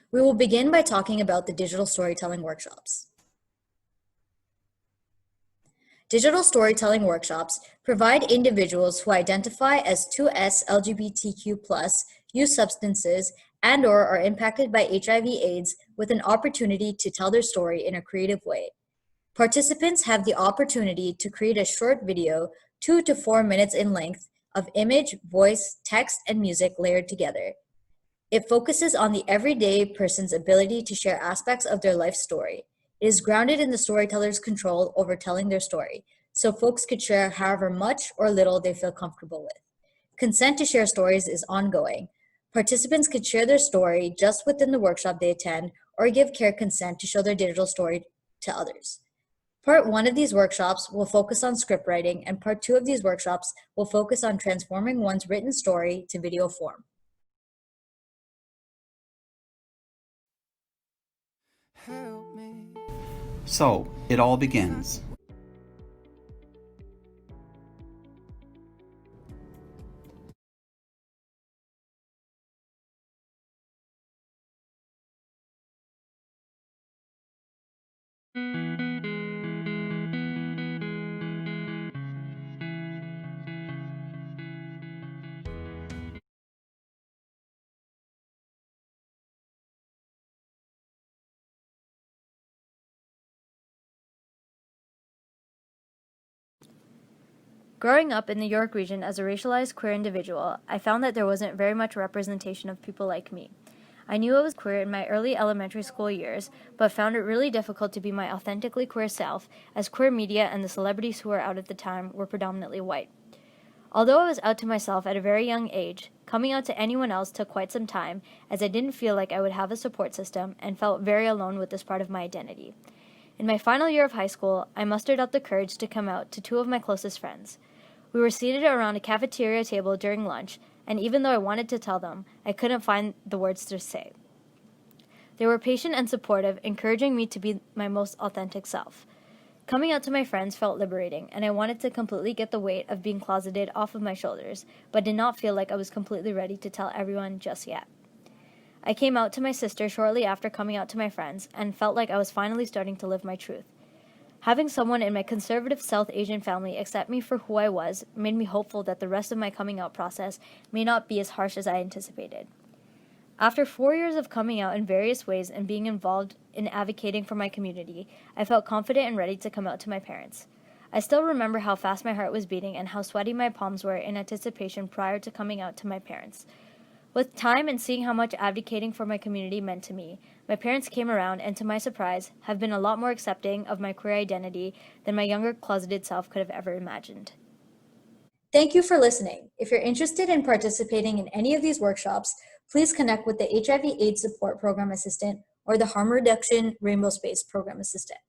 We will begin by talking about the digital storytelling workshops. Digital storytelling workshops provide individuals who identify as 2S LGBTQ+, use substances, and/or are impacted by HIV/AIDS with an opportunity to tell their story in a creative way. Participants have the opportunity to create a short video, 2 to 4 minutes in length, of image, voice, text, and music layered together. It focuses on the everyday person's ability to share aspects of their life story. It is grounded in the storyteller's control over telling their story, so folks could share however much or little they feel comfortable with. Consent to share stories is ongoing. Participants could share their story just within the workshop they attend or give care consent to show their digital story to others. Part 1 of these workshops will focus on script writing, and Part 2 of these workshops will focus on transforming one's written story to video form. So, it all begins. Growing up in the York region as a racialized queer individual, I found that there wasn't very much representation of people like me. I knew I was queer in my early elementary school years, but found it really difficult to be my authentically queer self, as queer media and the celebrities who were out at the time were predominantly white. Although I was out to myself at a very young age, coming out to anyone else took quite some time, as I didn't feel like I would have a support system and felt very alone with this part of my identity. In my final year of high school, I mustered up the courage to come out to 2 of my closest friends. We were seated around a cafeteria table during lunch, and even though I wanted to tell them, I couldn't find the words to say. They were patient and supportive, encouraging me to be my most authentic self. Coming out to my friends felt liberating, and I wanted to completely get the weight of being closeted off of my shoulders, but did not feel like I was completely ready to tell everyone just yet. I came out to my sister shortly after coming out to my friends, and felt like I was finally starting to live my truth. Having someone in my conservative South Asian family accept me for who I was made me hopeful that the rest of my coming out process may not be as harsh as I anticipated. After 4 years of coming out in various ways and being involved in advocating for my community, I felt confident and ready to come out to my parents. I still remember how fast my heart was beating and how sweaty my palms were in anticipation prior to coming out to my parents. With time and seeing how much advocating for my community meant to me, my parents came around and, to my surprise, have been a lot more accepting of my queer identity than my younger closeted self could have ever imagined. Thank you for listening. If you're interested in participating in any of these workshops, please connect with the HIV/AIDS Support Program Assistant or the Harm Reduction Rainbow Space Program Assistant.